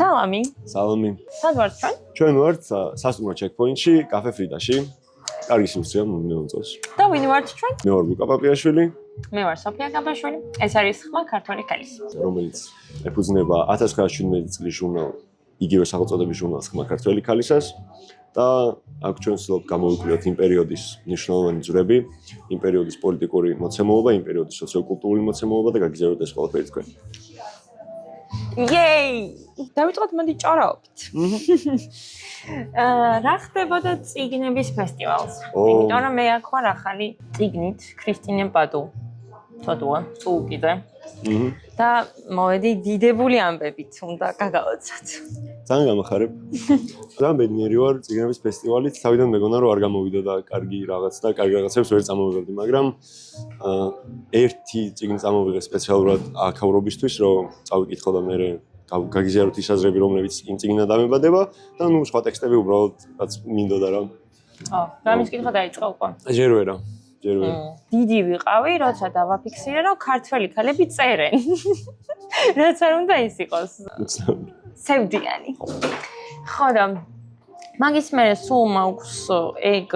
სალამი. სალამი. სად ვართ ჩვენ? ჩვენ ვართ სასტუმრო ჩეკპოინტში, კაფე ფრიდაში. კარგი სიუცია მომწონს. და ვინ ვართ ჩვენ? მე ვარ ლუკა პაპიაშვილი. მე ვარ სოფია გაბაშვილი. ეს არის ხმა ქართული ქალის. რომელიც ეფუძნება 1917 წლის ჟურნალ იგივე სახელწოდების ჟურნალს ხმა ქართული ქალისას და აქ ჩვენ ვცდილობთ გამოვიკვლიოთ იმ პერიოდის მნიშვნელოვანი ძვრები, იმ პერიოდის პოლიტიკური მოცემულობა, იმ პერიოდის სოციოკულტურული მოცემულობა და გაგიზიაროთ ეს ყველაფერი თქვენ. იეი! დავიწყოთ მოდი ჭარაობით. რა ხდებოდა წიგნების ფესტივალს? იმიტომ რომ მე აქ ვარ ახალი წიგნით ქრისტინე პადუ. თოდუა, წულკიდე. და მოვედი დიდებული ამბებით უნდა გაგავაცოთ. ძალიან გამახარებ. ძალიან ბედნიერი ვარ წიგნების ფესტივალით. თავიდან მეგონა რომ არ გამოვიდოდა კარგი რაღაც და კარგი რაღაცებს ვერ წამოვიღებდი, მაგრამ ერთი წიგნი წამოვიღე სპეციალურად აქავრობისთვის, რომ წავიკითხო და მე გაგიზიაროთ ის აზრები, რომლებიც იმ წიგნიდან დამებადება და ნუ სხვა ტექსტები უბრალოდ რაც მინდოდა რა. რამის კითხვა დაიწყო უკვე? ჯერ ვერა. დიდი ვიყავი, როცა დავაფიქსირე, რომ ქართველი ქალები წერენ. რაც არ უნდა ის იყოს. სევდიანი. ხო და მაგის მერე სულ მაქვს ეგ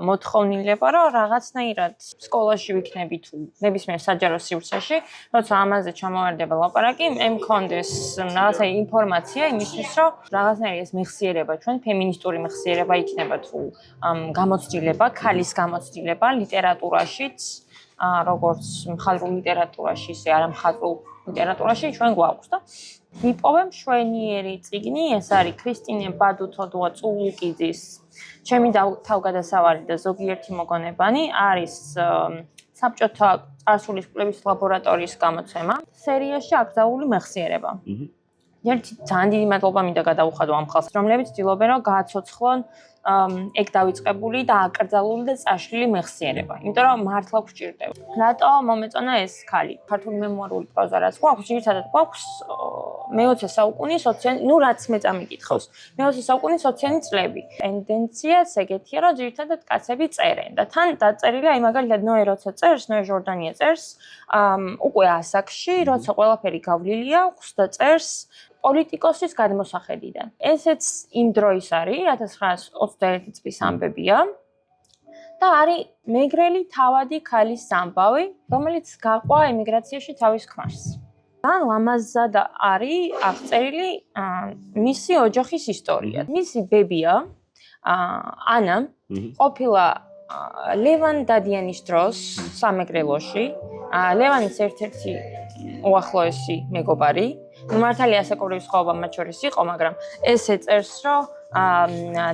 მოთხოვნილება, რომ რაღაცნაირად სკოლაში ვიქნები თუ ნებისმიერ საჯარო სივრცეში, როცა ამაზე ჩამოვარდება ლაპარაკი, მე მქონდეს რაღაცა ინფორმაცია იმისთვის, რომ რაღაცნაირი ეს მეხსიერება ჩვენ ფემინისტური მეხსიერება იქნება თუ გამოცდილება, ქალის გამოცდილება ლიტერატურაშიც, როგორც მხატვრულ ლიტერატურაში, ისე არამხატვრულ ლიტერატურაში ჩვენ გვაქვს და მიპოვე მშვენიერი წიგნი, ეს არის ქრისტინე პადუ თოდუა წულუკიძის ჩემი თავგადასავალი და ზოგიერთი მოგონებანი, არის საბჭოთა წარსულის კვლევის ლაბორატორიის გამოცემა, სერიაში აკრძალული მეხსიერება. ერთი ძალიან დიდი მადლობა მინდა გადაუხადო ამ ხალხს, რომლებიც ცდილობენ რომ გააცოცხლონ ეგ დავიწყებული და აკრძალული და წაშლილი მეხსიერება. იმიტომ რომ მართლა გვჭირდება. რატო მომეწონა ეს ქალი? ქართული მემუარული პროზა რაც გვაქვს, ძირითადად გვაქვს მე-20 საუკუნის ნუ რაც მე წამიკითხავს. მე-20 საუკუნის 20-იანი წლები. ტენდენციაც ეგეთია, რომ ძირითადად კაცები წერენ და თან დაწერილია აი მაგალითად ნოე როცა წერს, ნოე ჟორდანია წერს, უკვე ასაკში, როცა ყველაფერი გავლილი აქვს და წერს პოლიტიკოსის გადმოსახედიდან. ესეც იმ დროის არის, 1921 წლის ამბებია და არის მეგრელი თავადი ქალის ამბავი, რომელიც გაყვა ემიგრაციაში თავის ქმარს. ძალიან ლამაზად არის აღწერილი მისი ოჯახის ისტორია. მისი ბებია ანა ყოფილა ლევან დადიანის დროს სამეგრელოში, ლევანის ერთ-ერთი უახლოესი მეგობარი. მართალია ასაკობრივი სხვაობა მათ შორის იყო, მაგრამ ესე წერს, რომ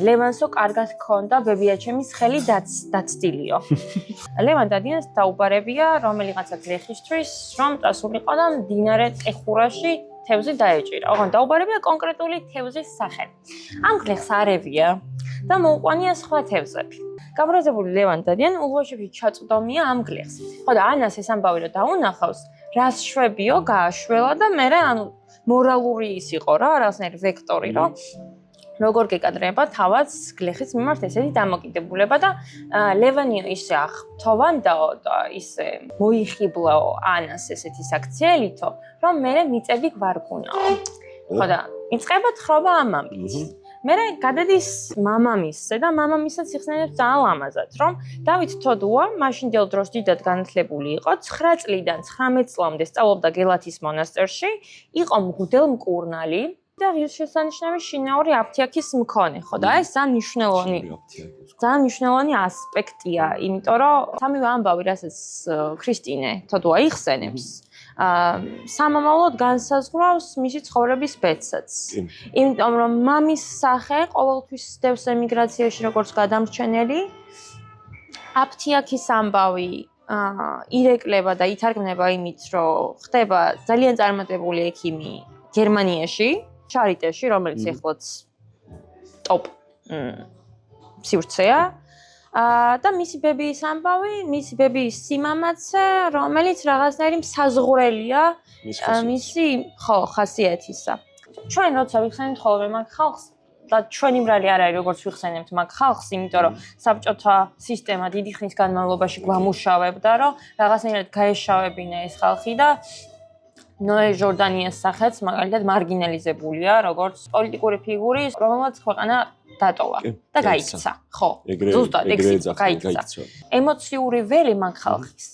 ლევანსო კარგად ჰქონდა ბებიაჩემის ხელი დაცდილიო. ლევან დადიანს დაუბარებია რომელიღაცა გლეხისთვის, რომ წასულიყო და მდინარე ტეხურაში თევზი დაეჭირა. ოღონდ დაუბარებია კონკრეტული თევზის სახელი. ამ გლეხს არევია და მოუყვანია სხვა თევზები. გაბრაზებული ლევან დადიანი ულვაშებში ჩაწვდომია ამ გლეხს. ხო და ანას ეს ამბავი რომ დაუნახავს, რას შვებიო, გააშველა და მერე ანუ მორალური ის იყო რა, რაღაცნაირი ვექტორი, რომ როგორ გეკადრება თავად გლეხის მიმართ ესეთი დამოკიდებულება და ლევანიო ისე აღთოვანდაო და ისე მოიხიბლაო ანას ესეთი საქციელითო, რომ მერე მიწები გვარგუნაო. ხო და იწყება თხრობა ამ ამბით. მერე გადადის მამამისზე და მამამისაც იხსენებს ძალიან ლამაზად, რომ დავით თოდუა მაშინდელ დროს დიდად განათლებული იყო, 9 წლიდან 19 წლამდე სწავლობდა გელათის მონასტერში, იყო მღვდელმკურნალი და ღირსშესანიშნავი შინაური აფთიაქის მქონე, ხო და ეს ძალიან მნიშვნელოვანი ასპექტია, იმიტომ რომ სამივე ამბავი, რასაც ქრისტინე თოდუა იხსენებს, სამომავლოდ განსაზღვრავს მისი ცხოვრების ბედსაც. იმიტომ რომ მამის სახე ყოველთვის დევს ემიგრაციაში როგორც გადამრჩენელი, აფთიაქის ამბავი ირეკლება და ითარგმნება იმით, რომ ხდება ძალიან წარმატებული ექიმი გერმანიაში, შარიტეში, რომელიც ეხლაც ტოპ სივრცეა. და მისი ბებიის ამბავი, მისი ბებიის სიმამაცე, რომელიც რაღაცნაირი საზღვრელია მისი ხასიათისა. ჩვენ როცა ვიხსენებთ ხოლმე მაგ ხალხს და ჩვენი ბრალი არ არის როგორც ვიხსენებთ მაგ ხალხს, იმიტომ რომ საბჭოთა სისტემა დიდი ხნის განმავლობაში გვამუშავებდა, რომ რაღაცნაირად გაეშავებინა ეს ხალხი და ნოე ჟორდანიას სახეც მაგალითად მარგინალიზებულია, როგორც პოლიტიკური ფიგური, რომელმაც ქვეყანა დატოვა და გაიქცა. ხო, ზუსტად ეგ გაიქცა. ემოციური ველი მაგ ხალხის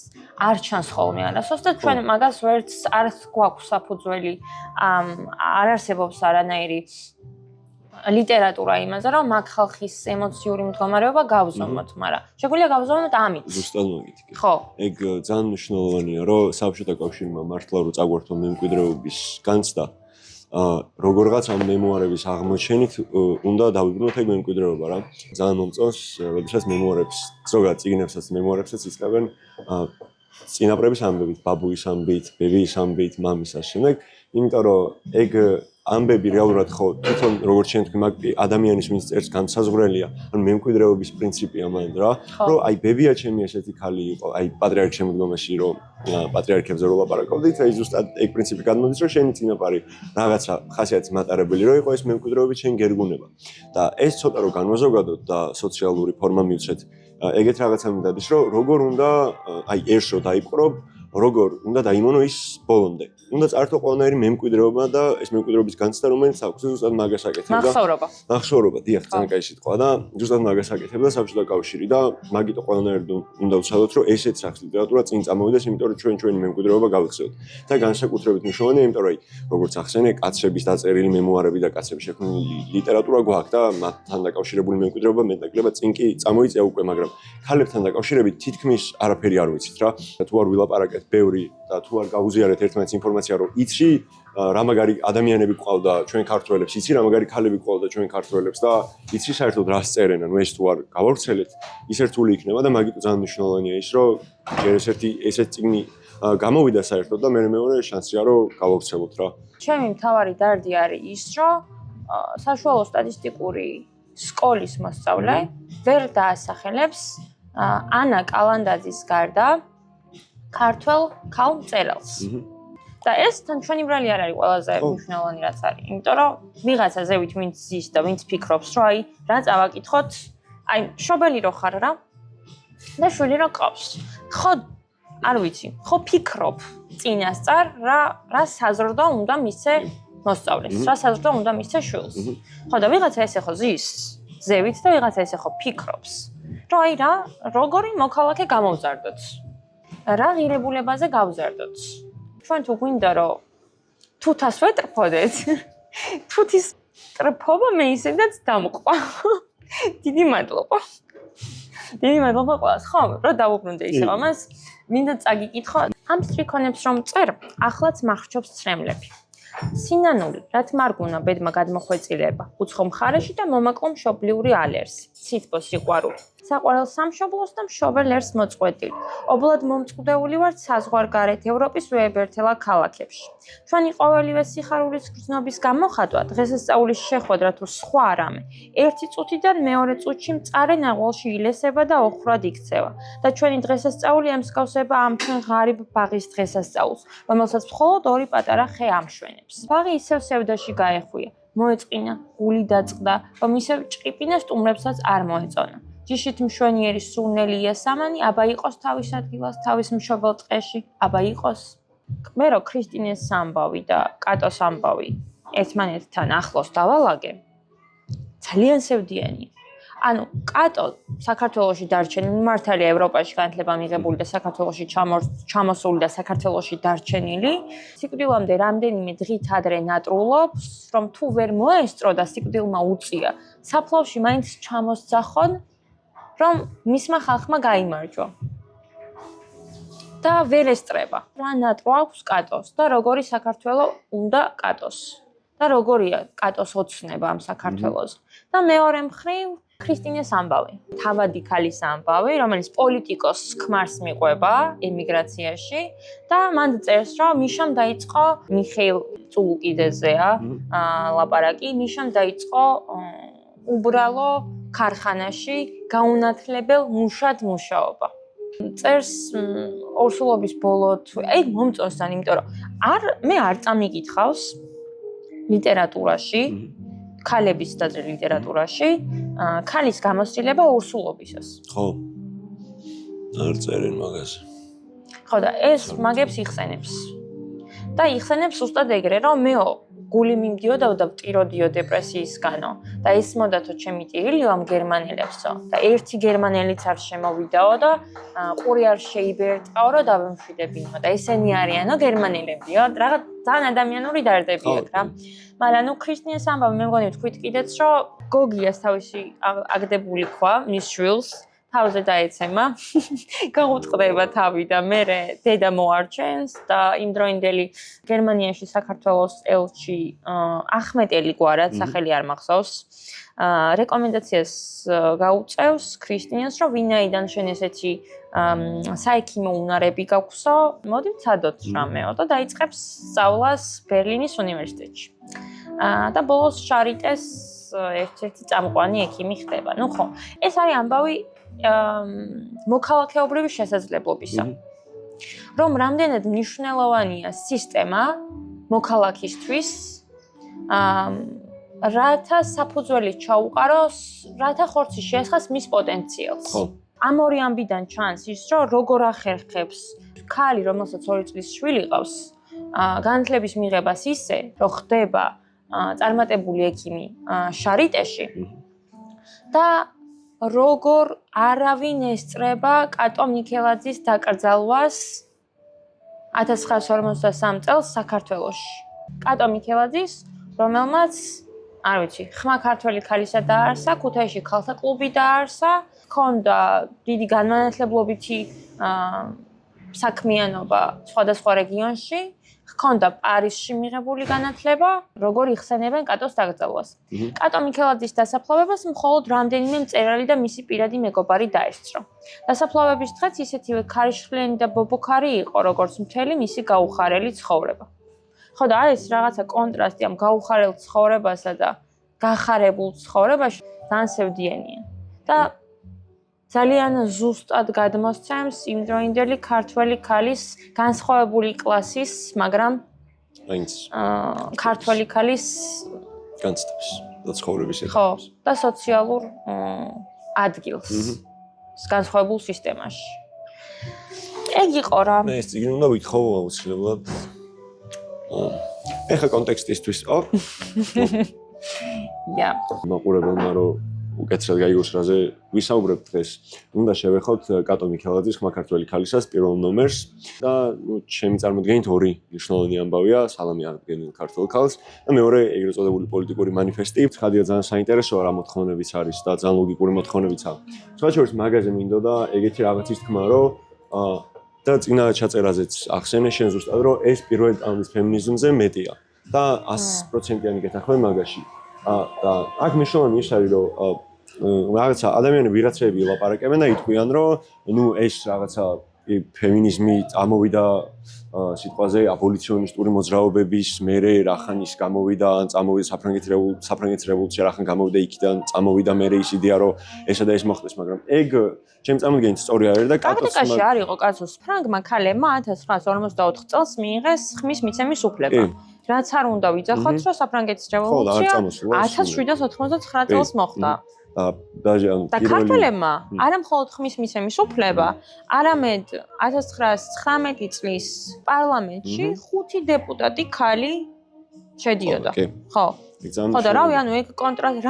არ ჩანს ხოლმე არასოს და ჩვენ მაგას ვერც არ გვაქვს საფუძველი, არ არსებობს არანაირი ლიტერატურა იმაზე, რომ მაგ ხალხის ემოციური მდგომარეობა გავზომოთ, მაგრამ შეგვიძლია გავზომოთ ამით. ზუსტად მაგით. ხო. ეგ ძალიან მნიშვნელოვანია, რომ საბჭოთა კავშირმა მართლა რო წაგვართვა მემკვიდრეობის განცდა, როგორღაც ამ მემუარების აღმოჩენით უნდა დავიბრუნოთ ეგ მემკვიდრეობა რა. ძალიან მომწონს, როდესაც მემუარებს, ზოგადად წიგნებსაც, მემუარებსაც იწყებენ წინაპრების ამბებით, ბაბუის ამბით, ბებიის ამბით, მამის ამ შემდეგ, იმიტომ რომ ეგ ამბები რეალურად ხო თვითონ როგორც ჩვენ თქვი მაგ ადამიანის ვინც წერს განსაზღვრელია, ანუ მემკვიდრეობის პრინციპია მან რა, რომ აი ბებია ჩემი ესეთი ქალი იყო, აი პატრიარქ შემოდგომაში რომ პატრიარქებზე რო ლაპარაკობდით, აი ზუსტად ეგ პრინციპი გადმოდის, რომ შენი წინაპარი რაღაცა ხასიათის მატარებელი რო იყო, ეს მემკვიდრეობით შენ გერგუნება. და ეს ცოტა რო განვაზოგადოთ და სოციალური ფორმა მივცეთ, ეგეთ რაღაცა მინდადის, რომ როგორ უნდა აი ერშო დაიპყრო, როგორ უნდა დაიმონო ის ბოლომდე. უნდა წართო ყველანაირი მემკვიდრეობა და ეს მემკვიდრეობის განცდა რომელიც აქვს ზუსტად მაგას აკეთებდა. მახსოვრობა, დიახ, ძალიან კაი სიტყვა და ზუსტად მაგას აკეთებდა საბჭოთა კავშირი და მაგიტო ყველანაირად უნდა ვცადოთ, რომ ესეც სახს ლიტერატურა წინ წამოვიდეს, იმიტომ რომ ჩვენი მემკვიდრეობა გავიხსენოთ. და განსაკუთრებით მნიშვნელოვანია, იმიტომ რომ აი როგორც ახსენე, კაცების დაწერილი მემუარები და კაცების შექმნილი ლიტერატურა გვაქვს და მათთან დაკავშირებული მემკვიდრეობა მეტნაკლებად წინ კი წამოიწია უკვე, მაგრამ ქალებთან დაკავშირებით თითქმის არაფერი არ ვიცით რა. თუ არ ვილაპარაკეთ ბევრი და თუ არ გავუზიარეთ ერთმანეთს ინფორმაცია, რომ იცი რა მაგარი ადამიანები ყავდა ჩვენ ქართველებს, იცი რა მაგარი ქალები ყავდა ჩვენ ქართველებს და იცი საერთოდ რას წერენ, ანუ ეს თუ არ გავავრცელეთ, ის ერთული იქნება და მაგით ძალიან მნიშვნელოვანია ის, რომ ესეთი წიგნი გამოვიდა საერთოდ და მეორე შანსია რომ გავავრცელოთ რა. ჩემი მთავარი დარდი არის ის, რომ საშუალო სტატისტიკური სკოლის მოსწავლე ვერ დაასახელებს ანა კალანდაძის გარდა ქართველ ქალ მწერალს. და ეს თან ჩვენი ბრალი არ არის ყველაზე მნიშვნელოვანი რაც არის. იმიტომ რომ ვიღაცა ზევით ვინც ზის და ვინც ფიქრობს, რომ აი რა წავაკითხოთ, აი მშობელი რო ხარ რა და შვილი რო ყავს. ხო არ ვიცი, ხო ფიქრობ წინასწარ რა საზრდო უნდა მისცე მოსწავლეს, რა საზრდო უნდა მისცე შვილს. ხო და ვიღაცა ესე ხო ზის ზევით და ვიღაცა ესე ხო ფიქრობს, რომ აი რა როგორი მოქალაქე გამოვზარდოთ. რა ღირებულებაზე გავზარდოთ. ჩვენ თუ გვინდა რომ თუთას ვეტრფოდეთ, თუთის ტრფობა მე ისედაც დამყვა. დიდი მადლობა. დიდი მადლობა ყველას. ხო, რომ დავუბრუნდე ისევ ამას, მინდა წაგიკითხო, ამ სტრიქონებს რომ წერ, ახლაც მახრჩობს ცრემლები. სინანული, რაც მარგუნა ბედმა გადმოხვეწილება, უცხო მხარეში და მომაკლო მშობლიური ალერსი, სითბო სიყვარული. საყვარელ სამშობლოს და მშობელ ერს მოწყვეტილი. ობლად მომწყდეული ვართ საზღვარგარეთ ევროპის უებერთელა ქალაქებში. ჩვენი ყოველივე სიხარულის გრძნობის გამოხატვა, დღესასწაულის შეხვედრა თუ სხვა რამე, ერთი წუთიდან მეორე წუთში მწარე ნაღვალში ილესება და ოხრად იქცევა. და ჩვენი დღესასწაული ემსგავსება ამ ჩვენ ღარიბ ბაღის დღესასწაულს, რომელსაც მხოლოდ ორი პატარა ხე ამშვენებს. ბაღი ისევ სევდაში გაეხვია, მოეწყინა, გული დაწყდა, რომ ისევ ჭყიპინა სტუმრებსაც არ მოეწონა. ჯიშით მშვენიერი სურნელი იასამანი, აბა იყოს თავის ადგილას, თავის მშობელ ტყეში, აბა იყოს. კმერო ქრისტინეს ამბავი და კატოს ამბავი ერთმანეთთან ახლოს დავალაგე, ძალიან სევდიანია. ანუ კატო საქართველოში დარჩენილი, მართალია ევროპაში განათლება მიღებული და საქართველოში ჩამოსული და საქართველოში დარჩენილი, სიკვდილამდე რამდენიმე დღით ადრე ნატრულობს, რომ თუ ვერ მოესწრო და სიკვდილმა უწია, საფლავში მაინც ჩამოსძახონ, რომ მისმა ხალხმა გაიმარჯვა. და ვერ ესწრება. რა ნატრო აქვს კატოს და როგორი საქართველო უნდა კატოს. და როგორია კატოს ოცნება ამ საქართველოს. და მეორე მხრივ ქრისტინეს ამბავი. თავადი ქალის ამბავი, რომელიც პოლიტიკოს ქმარს მიყვება ემიგრაციაში და მან წერს, რომ მიშამ დაიწყო მიხეილ წულუკიძეზეა ლაპარაკი, მიშამ დაიწყო უბრალო ქარხანაში გაუნათლებელ მუშად მუშაობა. წერს ორსულობის ბოლო თუ ეგ მომწონს თან, იმიტომ რომ მე არ წამიგითხავს ლიტერატურაში, ქალების დაწერილ ლიტერატურაში, ქალის გამოცდილება ორსულობისას. ხო. არ წერენ მაგას. ხო და ეს მაგებს იხსენებს. და იხსენებს უბრალოდ ეგრე, რომ მეო გული მიმდიოდა და ვტიროდიო დეპრესიისგანო და ისმოდათო ჩემი ტირილიო ამ გერმანელებსო და ერთი გერმანელიც არ შემოვიდაო და ყური არ შეიბერტყაო რომ დავემშვიდებინო და ესენი არიანო გერმანელებიო რაღაც ძალიან ადამიანური დარდებიოთ რა მაგრამ ნუ ქრისტიანს ამბავი მე მგონი თქვით კიდეც რომ გოგიას თავისი აგდებული ქვა მის შვილს თავზე დაეცემა გაუტყდება თავი და მე დედა მოარჩენს და იმდროინდელი გერმანიაში საქართველოს ელჩი ახმეტელი გვარად სახელი არ მახსოვს რეკომენდაციას გაუწევს ქრისტიანს რომ ვინაიდან შენ ესეთი საექიმო უნარები გაქვსო მოდი ვცადოთ რამეო და დაიწყებს სწავლას ბერლინის უნივერსიტეტში და ბოლოს შარიტეს ერთ-ერთი წამყვანი ექიმი ხდება ნუ ხო ეს არის ამბავი მოქალაქეობრივი შესაძლებლობისა. რომ რამდენად მნიშვნელოვანია სისტემა მოქალაქისთვის, რათა საფუძველი ჩაუყაროს, რათა ხორცი შეესხას მის პოტენციალს. ამ ორი ამბიდან ჩანს ის, რომ როგორ ახერხებს ქალი, რომელსაც 2 წლის შვილი ყავს, განათლების მიღებას ისე, რომ ხდება წარმატებული ექიმი შარიტეში და როგორ არავინ ესწრება კატო მიქელაძის დაკრძალვას 1953 წელს საქართველოში. კატო მიქელაძის, რომელმაც, არ ვიცი, ხმა ქართველი ქალისა დაარსა, ქუთაისში ქალთა კლუბი დაარსა, ჰქონდა დიდი განმანათლებლობითი საქმიანობა სხვადასხვა რეგიონში, ჰქონდა პარიზში მიღებული განათლება, როგორ იხსენებენ კატოს დაკრძალვას. კატო მიქელაძის დასაფლავებას მხოლოდ რამდენიმე მწერალი და მისი პირადი მეგობარი დაესწრო. დასაფლავების დღეც ისეთივე ქარიშხლიანი და ბობოქარი იყო, როგორც მთელი მისი გაუხარელი ცხოვრება. ხო და ეს რაღაცა კონტრასტი ამ გაუხარელ ცხოვრებასა და გახარებულ ცხოვრებაში ძალიან სევდიანია. და ძალიან ზუსტად გადმოსცემს იმდროინდელი ქართველი ქალის განსხვავებული კლასის, მაგრამ ქართველი ქალის განცდებს და ცხოვრების ეტაპს. ხო, და სოციალურ ადგილს განსხვავებულ სისტემაში. ეგ იყო რა. მე ეს წიგნი უნდა ვითხოვო აუცილებლად. ეხა კონტექსტისთვის, ო? Ja. მაყურებელმა რომ უკეთესად გაიგოს რაზე ვისაუბრებთ დღეს. უნდა შევეხოთ კატო მიქელაძის ხმა ქართველი ქალისას პირველ ნომერს და ნუ ჩემი წარმოდგენით ორი მნიშვნელოვანი ამბავია, სალამი აღდგენილ ქართველ ქალს და მეორე ეგრეთ წოდებული პოლიტიკური მანიფესტი. ხადია ძალიან საინტერესოა რა მოთხოვნებიც არის და ძალიან ლოგიკური მოთხოვნებიც აქვს. სხვაჩვენს მაგაზე მინდოდა ეგეთი რაღაცის თქმა, რომ და წინა ჩაწერაზეც ახსენე შენ ზუსტად რომ ეს პირველი ტალღის ფემინიზმზე მეტია და 100%-იანი გეთანხმები მაგაში. და აქ მნიშვნელოვანი ის არის რომ რაღაცა ადამიანები ვიღაცები ლაპარაკებენ და იტყვიან რომ ნუ ეს რაღაცა ფემინიზმი წამოვიდა სიტყვაზე აბოლიციონისტური მოძრაობების მერე რახანის გამოვიდა ან წამოვიდა საფრანგეთის რევოლუცია რახან გამოვიდა იქიდან წამოვიდა მერე ის იდეა რომ ესა და ეს მოხდეს მაგრამ ეგ ჩემ წარმოდგენით სწორი არის და კატოში არ იყო კაცოს ფრანგმა ქალებმა 1954 წელს მიიღეს ხმის მიცემის უფლება რაც არ უნდა ვიძახოთ რომ საფრანგეთის რევოლუცია 1789 წელს მოხდა და ქართველებმა არა მხოლოდ ხმის მიცემის უფლება, არამედ 1919 წლის პარლამენტში 5 დეპუტატი ქალი შედიოდა. ხო. ხო და რავი, ანუ ეგ კონტრასტ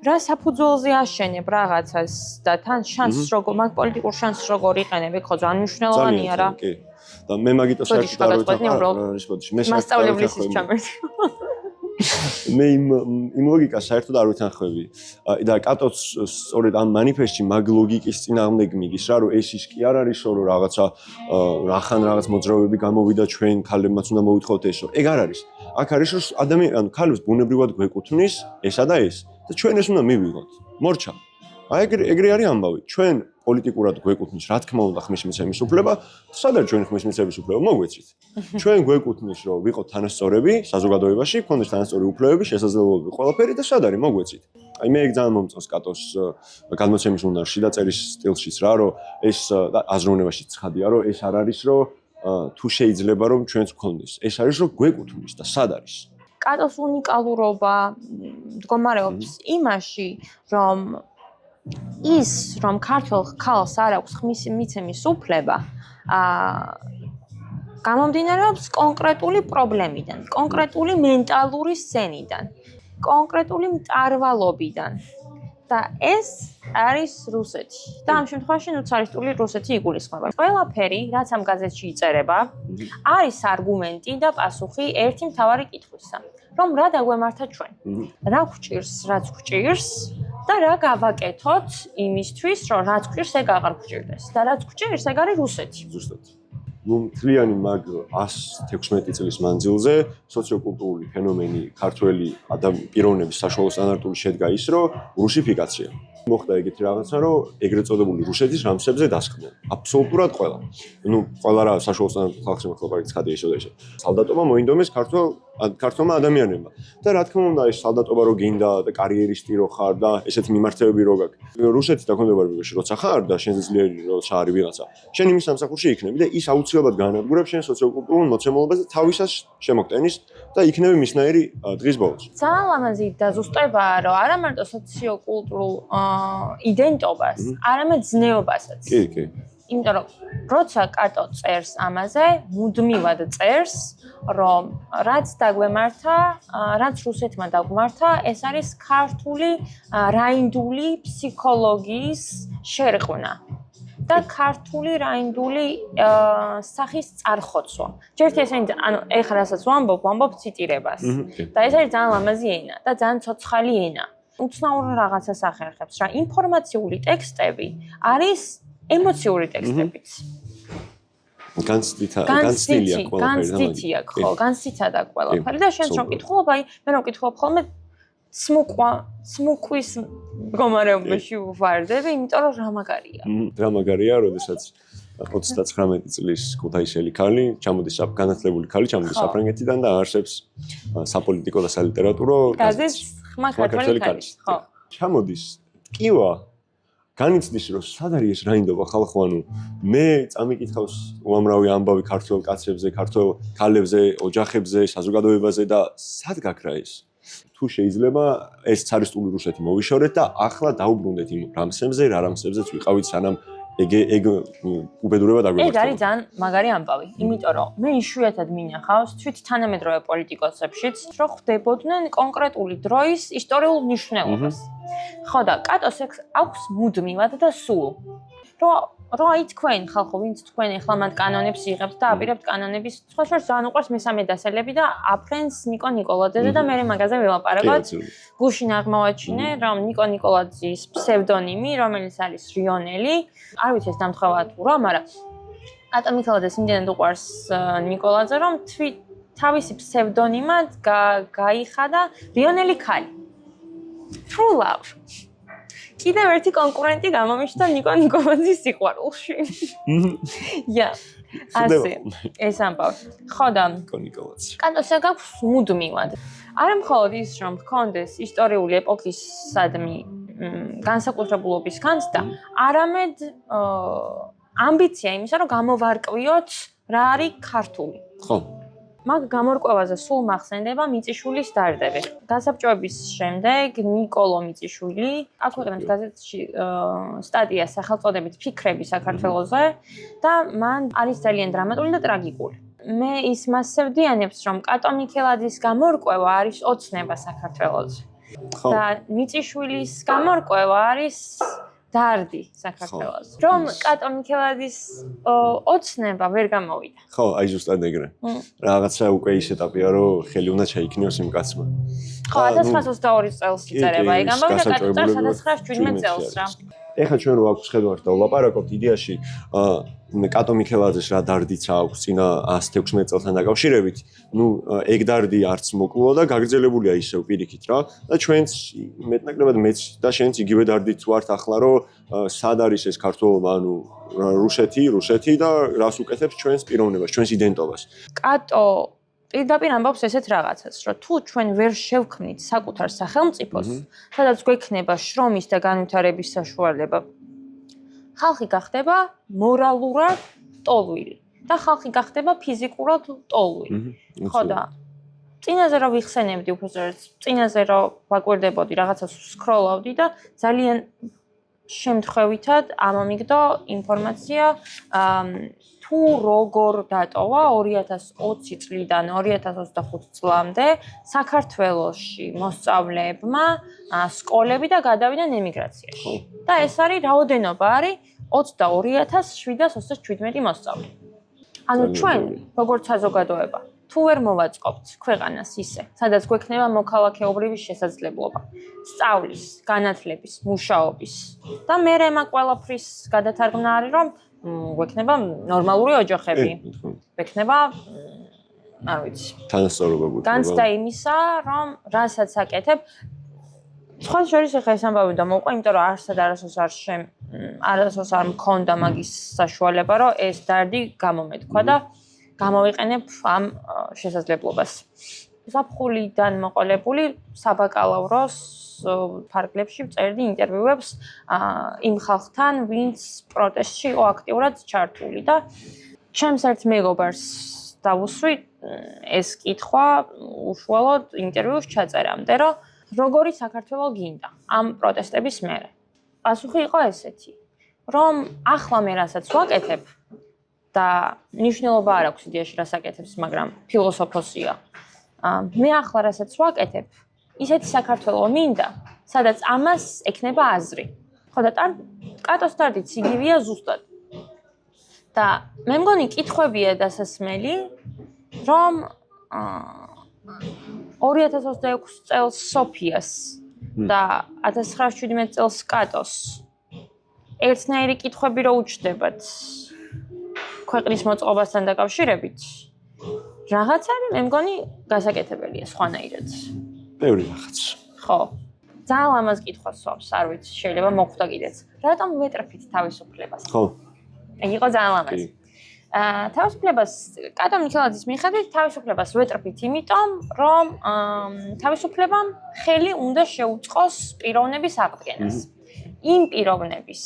რა საფუძველზე აშენებ რაღაცას და თან შანსს როგორ მაგ პოლიტიკურ შანსს როგორ იყენებ, ეგ ხო ძალიან მნიშვნელოვანია რა. კი. და მე მაგიტო საერთოდ არ ვიცი. მე მასწავლებლის ის ჩამერდი. მე იმ ლოგიკას საერთოდ არ ვითანხმები. და კატოც სწორედ ამ მანიფესტში მაგ ლოგიკის წინააღმდეგ მიდის რა, რომ ეს ის კი არ არის, რომ რაღაცა რახან რაღაც მოძრაობები გამოვიდა ჩვენ ქალებმაც უნდა მოვითხოვოთ ესო. ეგ არ არის. აქ არის რომ ანუ ქალებს ბუნებრივად გვეკუთვნის ესა და ეს და ჩვენ ეს უნდა მივიღოთ. მორჩა. აი ეგრე არის ამბავი. ჩვენ პოლიტიკურად გვეკუთვნის, რა თქმა უნდა, ხმის მიცემის უფლება, სად არის ჩვენ ხმის მიცემის უფლება? მოგვეცით. ჩვენ გვეკუთვნის, რომ ვიყოთ თანასწორები საზოგადოებაში, გქონდეს თანასწორი უფლებები, შესაძლებლობები, ყველაფერი და სად არის? მოგვეცით. აი მე ეგ ძალიან მომწონს კატოს გადმოცემის უნარში და წერის სტილშიც რა, რომ ეს აზროვნებაში ცხადია, რომ ეს არ არის, რომ თუ შეიძლება რომ ჩვენც გქონდეს. ეს არის, რომ გვეკუთვნის და სად არის? კატოს უნიკალურობა მდგომარეობს იმაში, რომ ის რომ ქართველ ქალს არ აქვს ხმის მიცემის უფლება გამომდინარეობს კონკრეტული პრობლემიდან, კონკრეტული მენტალური სცენიდან, კონკრეტული მტარვალობიდან. და ეს არის რუსეთი. და ამ შემთხვევაში ნუ ცარისტული რუსეთი იგულისხმება. ყველაფერი, რაც ამ გაზეთში იწერება, არის არგუმენტი და პასუხი ერთი მთავარი კითხვისა, რომ რა დაგვემართა ჩვენ. რა გვჭირს, რაც გვჭირს და რა გავაკეთოთ იმისთვის, რომ რაც გვჭირს, ეგ აღარ გვჭირდეს. და რაც გვჭირს, ეგ არის რუსეთი. ზუსტად. ნუ მთლიანი მაგ 116 წლის მანძილზე სოციოკულტურული ფენომენი ქართველი პიროვნების საშუალო სტანდარტული შედგა ის, რომ რუსიფიკაცია. მოხდა ეგეთი რაღაცა, რომ ეგრეთ წოდებული რუსეთის რამსებზე დასხდნენ. აბსოლუტურად ყველა. ნუ ყველა რა საშუალო სტანდარტული ხალხი მოხდა ცხადია ისე და ისე. სალდატობა მოინდომეს ქართველმა ადამიანებმა. და რა თქმა უნდა, ეს სალდატობა რო გინდა და კარიერისტი რო ხარ და ესეთი მიმართებები რო გაქვს. რუსეთის დაქვემდებარებაში როცა ხარ და შენზე ძლიერი როცა არის ვიღაცა, შენ იმის სამსახურში იქნები და ის აუცილებლად განადგურებს შენ სოციოკულტურულ მოცემულობას და თავისას შემოგტენის და იქნები მისნაირი დღის ბოლოს. ძალიან ლამაზი დაზუსტებაა, რომ არა მარტო სოციოკულტურულ იდენტობას, არამედ ზნეობასაც. კი. იმიტომ რომ როცა კატო წერს ამაზე, მუდმივად წერს, რომ რაც დაგვემართა, რაც რუსეთმა დაგვმართა, ეს არის ქართული რაინდული ფსიქოლოგიის შერყვნა და ქართული რაინდული სახის წარხოცვა. ჯერ ესენი, ანუ ეხლა რასაც ვამბობ ციტირებას. და ეს არის ძალიან ლამაზი ენა და ძალიან ცოცხალი ენა. უცნაურ რაღაცას ახერხებს, რა ინფორმაციული ტექსტები არის ემოციური ტექსტებიც. განცდილია განცდითადა ყველაფერი და შენ რომ კითხულობ, აი მე რომ კითხულობ ხოლმე ცმუკვის მდგომარეობაში ვარდები, იმიტომ რომ რა მაგარია. რა მაგარია, როდესაც 39 წლის ქუთაისელი ქალი, ჩამოდის განათლებული ქალი, ჩამოდის საფრანგეთიდან და არსებს საპოლიტიკო და სალიტერატურო გაზეთს ხმა ქართველი ქალი. ხო. ჩამოდის კივა განიცდის რომ სად არის ეს რაინდობა ხალხო, ანუ მე წამიკითხავს უამრავი ამბავი ქართველ კაცებზე, ქართველ ქალებზე, ოჯახებზე, საზოგადოებაზე და სად გაქრა ეს? თუ შეიძლება ეს цаრისტული რუსეთი მოვიშორეთ და ახლა დაუბრუნდეთ იმ რამსებზე, რა რამსებზეც ვიყავით სანამ ეგ უბედურება დაგვემართება. ეს არის ძალიან მაგარი ამბავი, იმიტომ რომ მე იშვიათად მინახავს თვით თანამედროვე პოლიტიკოსებშიც, რომ ხვდებოდნენ კონკრეტული დროის ისტორიულ მნიშვნელობას. ხო და კატოს აქვს მუდმივად და სულ. რომ აი თქვენ ხალხო, ვინც თქვენ ახლა მათ კანონებს იღებთ და აპირებთ კანონების სხვა შორის ძალიან უყვარს მესამე დასელები და აფრენს ნიკო ნიკოლაძეზე და მე მაგაზე ვილაპარაკოთ. გუშინ აღმოვაჩინე, რომ ნიკო ნიკოლაძის ფსევდონიმი, რომელიც არის რიონელი, არ ვიცი ეს დამთხევა თუ რა, მაგრამ კატო მიქელაძეს იმდენად უყვარს ნიკოლაძე, რომ თავისი ფსევდონიმად გაიხადა რიონელი ქალი. True love. კიდევ ერთი კონკურენტი გამომიშთა ნიკო ნიკოლაძის სიყვარულში. ასე, ეს ამბავი. ხო და ნიკო ნიკოლაძე. კატოს გაქვს მუდმივად. არა მხოლოდ ის, რომ ჰქონდეს ისტორიული ეპოქისადმი განსაკუთრებულობის განცდა, არამედ ამბიცია იმისა, რომ გამოვარკვიოთ რა არის ქართული. ხო. მაგ გამორკვევაზე სულ მახსენდება მიწიშვილის დარდები. გასაბჭოების შემდეგ ნიკოლო მიწიშვილი აქვეყნებს გაზეთში სტატიას სახელწოდებით ფიქრები საქართველოზე და მან არის ძალიან დრამატული და ტრაგიკული. მე ის მას ვდიანებს, რომ კატო მიქელაძის გამორკვევა არის ოცნება საქართველოზე. და მიწიშვილის გამორკვევა არის დარდი საქართველოს. რომ კატო მიქელაძის ოცნება ვერ გამოვიდა. ხო, აი ზუსტად ეგრე. რაღაცა უკვე ის ეტაპია, რომ ხელი უნდა ჩაიქნიოს იმ კაცმა. ხო, 1922 წელს იწერება ეგ ამბავი და კატო წელს 1917 წელს რა. ეხლა ჩვენ რო აქვს ხედავთ და ვლაპარაკობთ იდეაში, კატო მიქელაძეს რა დარდიც აქვს წინა 116 წელთან დაკავშირებით, ნუ ეგ დარდი არც მოკლოა და გაგრძელებულია ისევ პირიქით რა. და ჩვენც მეტნაკლებად მეც და შენც იგივე დარდით ვართ ახლა, რომ სად არის ეს ქართველობა, ანუ რუსეთი და რას უკეთებს ჩვენს პიროვნებას, ჩვენს იდენტობას. კატო პირდაპირ ამბობს ესეთ რაღაცას, რომ თუ ჩვენ ვერ შევქმნით საკუთარ სახელმწიფოს, სადაც გვექნება შრომის და განვითარების საშუალება, ხალხი გახდება მორალურად ტოლვილი და ხალხი გახდება ფიზიკურად ტოლვილი. ხო და წინაზე რომ ვიხსენებდი უბრალოდ წინაზე რომ ვაკვირდებოდი რაღაცას სკროლავდი და ძალიან შემთხვევითად ამომიგდო ინფორმაცია თუ როგორ დატოვა 2020 წლიდან 2025 წლამდე საქართველოში მოსწავლეებმა სკოლები და გადავიდნენ ემიგრაციაში. და ეს არის რაოდენობა არის 22727 მოსწავლე. ანუ ჩვენ როგორც საზოგადოება თუ ვერ მოვაწყობთ ქვეყანას ისე, სადაც გვექნება მოქალაქეობრივი შესაძლებლობა, სწავლის, განათლების, მუშაობის და მერე მაგ ყველაფრის გადათარგმნა არის, რომ გვექნება ნორმალური ოჯახები. გვექნება, არ ვიცი, თანასწორობა გვექნება. განცდა იმისა, რომ რასაც აკეთებ, სხვა შორის ახლა ეს ამბავი და მოვყვა, იმიტომ რომ არასდროს არ მქონდა მაგის საშუალება, რომ ეს დარდი გამომეთქვა და გამოვიყენებ ამ შესაძლებლობას. ზაფხულიდან მოყოლებული საბაკალავროს ფარგლებში წერდი ინტერვიუებს იმ ხალხთან, ვინც პროტესტში იყო აქტიურად ჩართული და ჩემს ერთ მეგობარს დავუსვი ეს კითხვა უშუალოდ ინტერვიუს ჩაწერამდე, რომ როგორი საქართველო გინდა ამ პროტესტების მერე. პასუხი იყო ესეთი, რომ ახლა მე რასაც ვაკეთებ და ნიშნულობა არ აქვს იდეაში რას აკეთებს, მაგრამ ფილოსოფოსია. მე ახლა რასაც ვაკეთებ, ისეთი საქართველო მინდა, სადაც ამას ექნება აზრი. ხო და კატოს დარდიც იგივეა ზუსტად. და მე მგონი კითხვებია დასასმელი, რომ 2026 წელს სოფიას და 1917 წელს კატოს ერთნაირი კითხვები რო უჩნდებათ ქვეყნის მოწყობასთან დაკავშირებით, რაღაცები მე მგონი გასაკეთებელია სხვანაირად. ბევრი რაღაც. ხო. ძალიან ლამაზ კითხვას სვავს, არ ვიცი, შეიძლება მოხვდა კიდეც. რატომ ვეტრფით თავისუფლებას? ხო. იყო ძალიან ლამაზი. თავისუფლებას კატო მიქელაძის მიხედვით თავისუფლებას ვეტრფით, იმიტომ რომ თავისუფლებამ ხელი უნდა შეუწყოს პიროვნების აღდგენას. იმ პიროვნების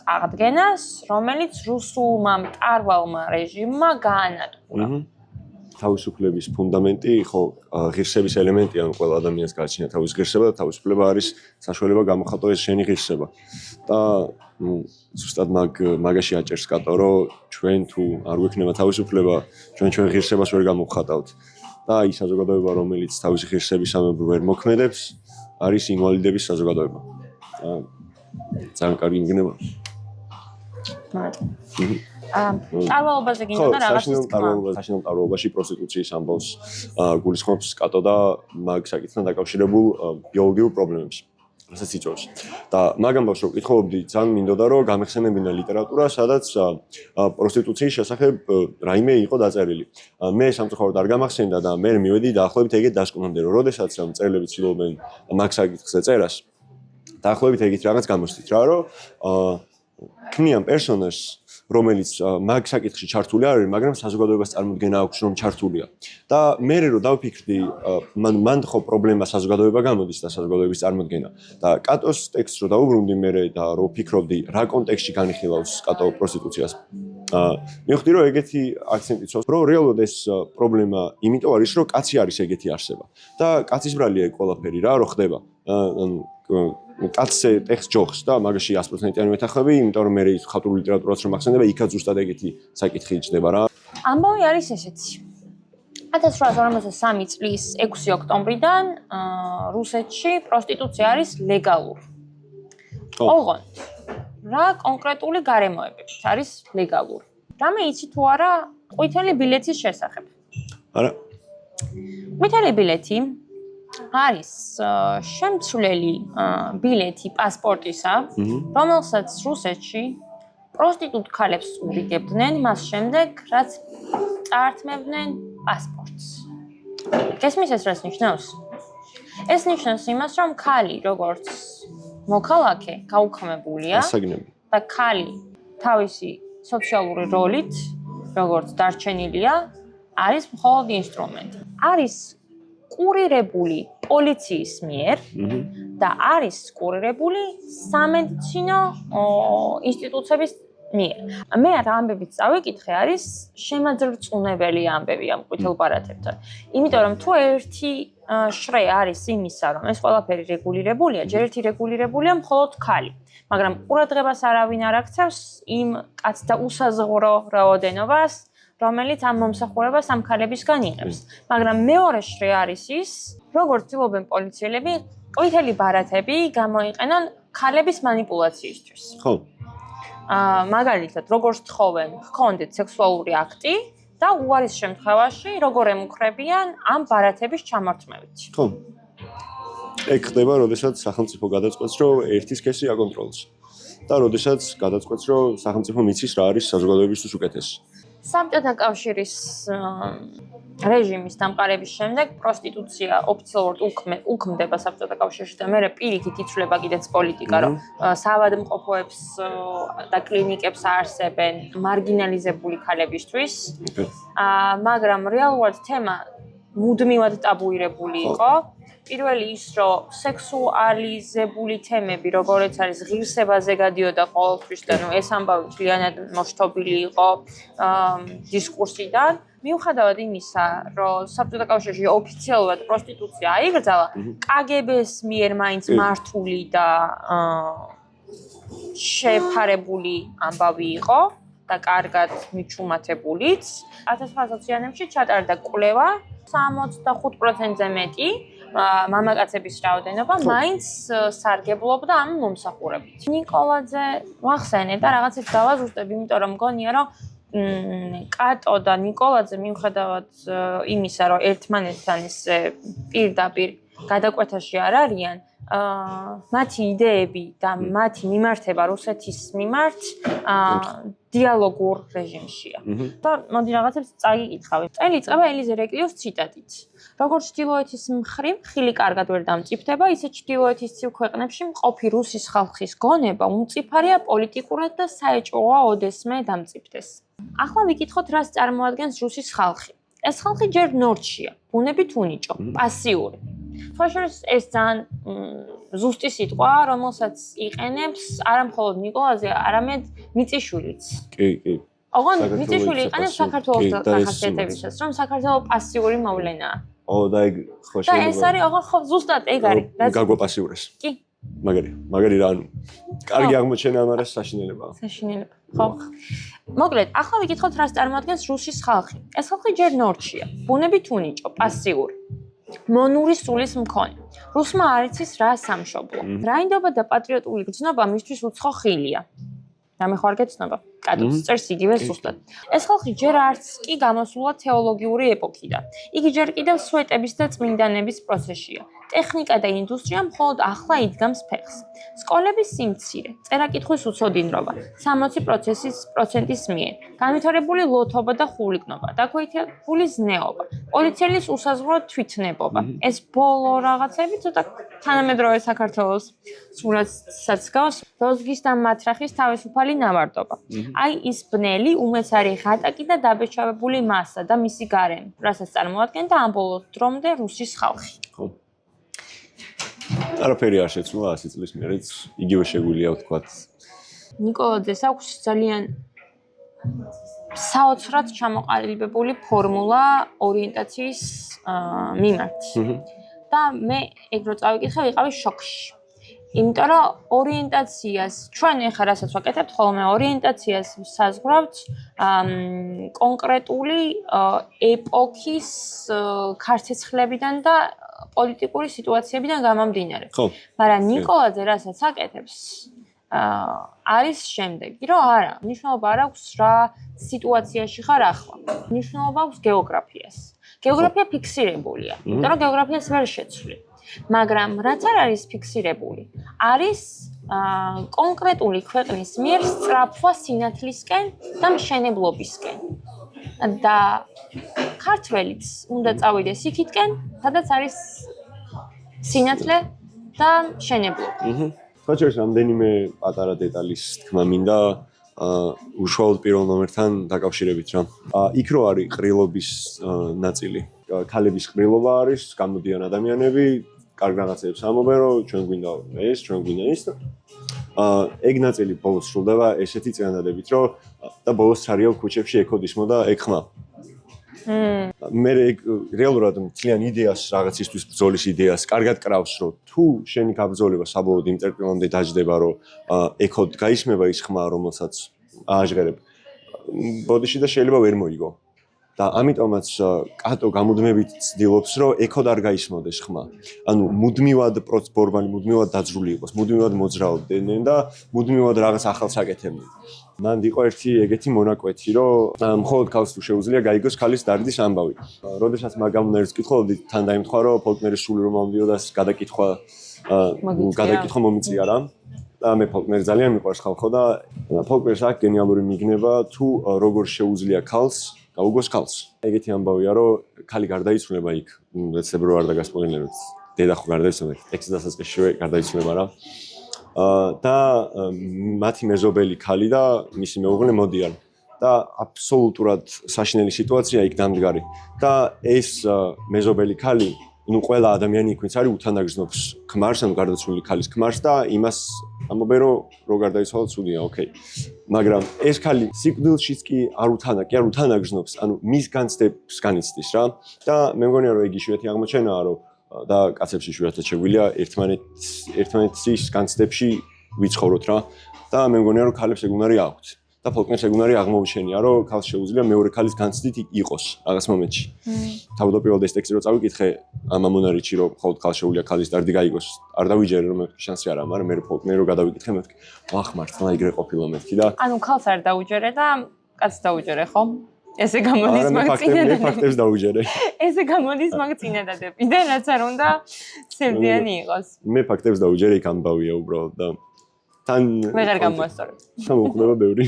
აღდგენას, რომელიც რუსულმა მტარვალმა რეჟიმმა გაანადგურა. თავისუფლების ფუნდამენტი, ხო, ღირსების ელემენტია, რომ ყველა ადამიანს გააჩნია თავის ღირსება და თავისუფლება არის საშუალება გამოხატო ეს შენი ღირსება. და ზუსტად მაგაში აჭერს კატო, რომ ჩვენ თუ არ გვექნება თავისუფლება, ჩვენ ღირსებას ვერ გამოვხატავთ. და ის საზოგადოება, რომელიც თავისი ღირსებისამებრ ვერ მოქმედებს, არის ინვალიდების საზოგადოება. ძალიან კარგი მიგნება. ტარვალობაზე გინდა და რაღაცის თქმა. საშინაო ტარვალობაში პროსტიტუციის ამბავს გულისხმობს კატო და მაგ საკითხთან დაკავშირებულ ბიოლოგიურ პრობლემებს. რასაც იწვევს. და მაგ ამბავს რომ კითხულობდი, ძალიან მინდოდა რომ გამეხსენებინა ლიტერატურა, სადაც პროსტიტუციის შესახებ რაიმე იყო დაწერილი. მე სამწუხაროდ არ გამახსენდა და მე მივედი დაახლოებით ეგეთ დასკვნამდე, რომ როდესაც მწერლები ცდილობენ მაგ საკითხზე წერას, დაახლოებით ეგეთ რაღაც გამოსდით რა, რომ ქმნიან პერსონაჟს, რომელიც მაგ საკითხში ჩართული არ არის, მაგრამ საზოგადოებას წარმოქმნა აქვს რომ ჩართულია. და მე რო დავფიქრდი, მან ხო პრობლემა საზოგადოება გამოდის და საზოგადოების წარმოქმნა. და კატოს ტექსტს რო დაუბრუნდი მე და რო ფიქრობდი, რა კონტექსტში განიხილავს კატო პროსტიტუციას. მივხვდი რომ ეგეთი აქცენტი ცოს, რომ რეალურად ეს პრობლემა იმიტომ არის, რომ კაცი არის ეგეთი არსება. და კაცის ბრალია ეგ ყველაფერი რა, რო ხდება. კაცზე ტექსტ ჯოხს და მაგაში 100%-იანი მეთახები, იმიტომ რომ მე ხალხურ ლიტერატურას რომ ახსენდება, იქაც ზუსტად ეგეთი საკითხი იჭდება რა. ამბავი არის ესეთი. 1853 წლის 6 ოქტომბრიდან რუსეთში პროსტიტუცია არის ლეგალური. ოღონდ რა კონკრეტული გარემოებებით არის ლეგალური? რამე იცი თუ არა ყვითელი ბილეთის შესახებ? არა. ყვითელი ბილეთი არის შემცვლელი ბილეთი პასპორტისა, რომელსაც რუსეთში პროსტიტუტ ქალებს ურიგებდნენ მას შემდეგ, რაც წაართმევდნენ პასპორტს. გესმის ეს რას ნიშნავს? ეს ნიშნავს იმას, რომ ქალი როგორც მოქალაქე გაუქმებულია და ქალი თავისი სოციალური როლით, როგორც დარჩენილია, არის მხოლოდ ინსტრუმენტი. არის კურირებული პოლიციის მიერ და არის კურირებული სამედიცინო ინსტიტუტების მიერ. მე რა ამბებიც წავიკითხე, არის შემაძრწუნებელი ამბები ამ ყვითელ ბარათებთან. იმიტომ რომ თუ ერთი შრე არის იმისა, რომ ეს ყველაფერი რეგულირებულია, ჯერ ერთი რეგულირებულია მხოლოდ ქალი. მაგრამ ყურადღებას არავინ არ აქცევს იმ კაცთა უსაზღვრო რაოდენობას, რომელიც ამ მომსახურებას ამ ქალებისგან იღებს. მაგრამ მეორე შრე არის ის, როგორც ცდილობენ პოლიციელები, ყვითელი ბარათები გამოიყენონ ქალების манипуляციისთვის. ხო. მაგალითად, როგორც თხოვენ, გქონდეთ სექსუალური აქტი და უარის შემთხვევაში როგორ ემუქრებიან ამ ბარათების ჩამორთმევით. ხო. ეგ ხდება, როდესაც სახელმწიფო გადაწყვეტს, რომ ერთი სქესი აკონტროლოს. და როდესაც გადაწყვეტს, რომ სახელმწიფო მიცის რა არის საზოგადოებისთვის უკეთესი. საბჭოთა კავშირის რეჟიმის დამყარების შემდეგ პროსტიტუცია ოფიციალურად უქმდება საბჭოთა კავშირში და მე პირიქით იცვლება კიდეც პოლიტიკა, რომ საავადმყოფოებს და კლინიკებს აარსებენ მარგინალიზებული ქალებისთვის. მაგრამ რეალურად თემა მუდმივად ტაბუირებული იყო. პირველი ის, რომ სექსუალიზებული თემები, როგორც არის ღირსებაზე გადიოდა ყოველთვის და ეს ამბავი მთლიანად მოშთობილი იყო დისკურსიდან. მიუხედავად იმისა, რომ საბჭოთა კავშირში ოფიციალურად პროსტიტუცია აიგრძალა, კგბ-ს მიერ მაინც მართული და შეფარებული ამბავი იყო და კარგად მიჩუმათებულიც. 1920-იანებში ჩატარდა კვლევა 65%-ზე მეტი მამაკაცების რაოდენობა მაინც სარგებლობდა ამ მომსახურებით. ნიკოლაძე ვახსენე და რაღაცებს დავაზუსტებ, იმიტომ რომ მგონია, რომ კატო და ნიკოლაძე მიუხედავად იმისა, რომ ერთმანეთთან ისე პირდაპირ გადაკვეთაში არ არიან, მათი იდეები და მათი მიმართება რუსეთის მიმართ დიალოგურ რეჟიმშია. და მოდი რაღაცებს წაგიკითხავ. წელი იწყება ელიზე რეკლიოს ციტატით. როგორც ჩრდილოეთის მხრივ ხილი კარგად ვერ დამწიფდება, ისე ჩრდილოეთის ცივ ქვეყნებში მყოფი რუსის ხალხის გონება უმწიფარია პოლიტიკურად და საეჭვოა ოდესმე დამწიფდეს. ახლა ვიკითხოთ, რას წარმოადგენს რუსის ხალხი. ეს ხალხი ჯერ ნორჩია, ბუნებით უნიჭო, პასიური. თვალშორის ეს ძალიან ზუსტი სიტყვა, რომელსაც იყენებს არა მხოლოდ ნიკოლაძე, არამედ მიწიშვილიც. კი. ოღონდ მიწიშვილი იყენებს საქართველოს დახასიათებისას, რომ საქართველო პასიური მოვლენაა. და ეგ ხო და ეს არის ოღონდ ხო ზუსტად ეგ არის. გაგვაპასიურეს. კი. მაგარი რა ანუ კარგი აღმოჩენა, მაგრამ საშინელებაა. საშინელება. ხო. მოკლედ, ახლა ვიკითხოთ, რას წარმოადგენს რუსის ხალხი. ეს ხალხი ჯერ ნორჩია, ბუნებით უნიჭო, პასიური. მონური სულის მქონე. რუსმა არ იცის რა სამშობლო. რაინდობა და პატრიოტული გრძნობა მისთვის უცხო ხილია. დამეხوارგე ცნობა. კატოც წერს იგივე ზუსტად. ეს ხალხი ჯერ არც კი გამოსულა თეოლოგიური ეპოქიდან. იგი ჯერ კიდევ სვეტების და წმინდანების პროცესია. ტექნიკა და ინდუსტრია მხოლოდ ახლა იდგამს ფეხს. სკოლების სიმცირე, წერა-კითხვის უცოდინრობა, 60%-ის მიერ, განვითარებული ლოთობა და ხულიკნობა, დაქვეითებული ზნეობა, პოლიციელის უსაზღვრო თვითნებობა. ეს ბოლო რაღაცები ცოტა თანამედროვე საქართველოს სურათსაც გავს, როზგის და მათრახის თავისუფალი ნავარდობა. აი ის ბნელი, უმეცარი ღატაკი და დაბეჭდავებული მასა და მისი გარემო, რასაც წარმოადგენდა ამ ბოლო დრომდე რუსის ხალხი. ხო. არაფერი არ შეცვლა 100 წლის მერეც იგივე შეგვიძლია ვთქვათ. ნიკოლაძეს აქვს ძალიან საოცრად ჩამოყალიბებული ფორმულა ორიენტაციის მიმართ. და მე ეგ რო წავიკითხე, ვიყავი შოკში. იმიტომ რომ ორიენტაციას ჩვენ ეხლა რასაც ვაკეთებთ, ხოლმე ორიენტაციას საზღვრავთ კონკრეტული ეპოქის ქართეცხლებიდან და პოლიტიკური სიტუაციებიდან გამომდინარე. ხო. მაგრამ ნიკოლაძე რასაც აკეთებს, არის შემდეგი, რომ არა, მნიშვნელობა არ აქვს რა სიტუაციაში ხარ ახლა. მნიშვნელობა აქვს გეოგრაფიას. გეოგრაფია ფიქსირებულია, იმიტომ რომ გეოგრაფიას ვერ შეცვლი. მაგრამ რაც არ არის ფიქსირებული, არის კონკრეტული ქვეყნის მიერ სწრაფვა სინათლისკენ და მშენებლობისკენ. და ქართველიც უნდა წავიდეს იქითკენ, სადაც არის სინათლე და მშენებლობა. ხოჭერს რამდენიმე პატარა დეტალის თქმა მინდა უშუალოდ პირველ ნომერთან დაკავშირებით რა. იქ რო არის ყრილობის ნაწილი. ქალების ყრილობა არის, გამოდიან ადამიანები კარგ რაღაცებს ამობენ, რომ ჩვენ გვინდა ეს, ჩვენ გვინდა ის. ეგ ნაწილი ბოლოს სრულდება ესეთი წინადადებით, რომ და ბოლოს ჩარიელ ქუჩებში ეკოდისმოდა ეგ ხმა. მე რეალურად მთლიან იდეას რაღაცისთვის ბრძოლის იდეას კარგად კრავს, რომ თუ შენი გაბრძოლება საბოლოოდ იმ წერტილამდე დაждდება, რომ ეკოდ გაისმება ის ხმა, რომელსაც ააჟღერებ. ბოდიში და შეიძლება ვერ მოიგო. და ამიტომაც კატო გამუდმებით ცდილობს, რომ ეკოდ არ გაისმოდეს ხმა. ანუ მუდმივად ბორბალი მუდმივად დაძრული იყოს, მუდმივად მოძრაობდნენ და მუდმივად რაღაც ახალს აკეთებდნენ. მან იყო ერთი ეგეთი მონაკვეთი, რომ მხოლოდ ქალს თუ შეუძლია გაიგოს ქალის დარდის ამბავი. როდესაც მაგამუნერს კითხულობდი, თან დაიმთხვა, რომ ფოლკნერის სული რომ მომდიოდა და გადაკითხვა მომიწია რა. და მე ფოლკნერი ძალიან მიყვარს ხალხო და ფოლკნერს აქვს გენიალური მიგნება თუ როგორ შეუძლია ქალს გაუგოს ქალს. ეგეთი ამბავია, რომ ქალი გარდაიცვლება იქ, ეცებრო არ დაგასპოილერებ. დედა ხო გარდაიცვლება, ტექსტ დასაწყისშივე გარდაიცვლება რა. და მათი მეზობელი ქალი და მისი მეუღლე მოდიან და აბსოლუტურად საშინელი სიტუაცია იქ დამდგარი. და ეს მეზობელი ქალი, ну ყველა ადამიანი იქ ვინც არის უთანაგრძნობს ქმარს, ანუ გარდაცვლილი ქალის ქმარს და იმას ამობენ რომ გარდაიცვალა ცუდია, ოკეი. მაგრამ ეს ქალი სიკვდილშიც კი არ უთანაგრძნობს, ანუ მის განცდებს განიცდის რა. და მე მგონია რომ ეგ იშვიათი აღმოჩენაა, რომ და კაცებში იშვიათად შეგვიძლია ერთმანეთის განცდებში ვიცხოვროთ რა. და მე მგონია რომ ქალებს ეგ უნარი აქვთ. და ფოლკნერს ეგ უნარი აღმოუჩენია, რომ ქალს შეუძლია მეორე ქალის განცდით იყოს რაღაც მომენტში. თავდაპირველად ეს ტექსტი რო წავიკითხე ამ ამონარიჩი, რომ მხოლოდ ქალს შეუძლია ქალის დარდი გაიგოს. არ დავიჯერე რომ მეთქი შანსი არა, მაგრამ მე ფოლკნერი რო გადავიკითხე მეთქი, ვახ მართლა ეგრე ყოფილა მეთქი და ანუ ქალს არ დაუჯერე და კაცს დაუჯერე, ხო? ესე გამოდის მაგწინადადები. მე ფაქტებს დავუჯერე. ესე გამოდის მაგწინადადები და რაც არ უნდა სევდიანი იყოს. მე ფაქტებს დავუჯერე, იქ ამბავია უბრალოდ და თან ვეღარ გამოასწორებ. მოხდება ბევრი.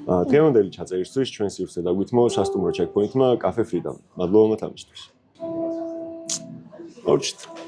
დღევანდელი ჩაწერისთვის ჩვენ სივრცე დაგვითმო სასტუმრო ჩეკპოინტმა კაფე ფრიდამ. მადლობა თამისთვის. აუჩით.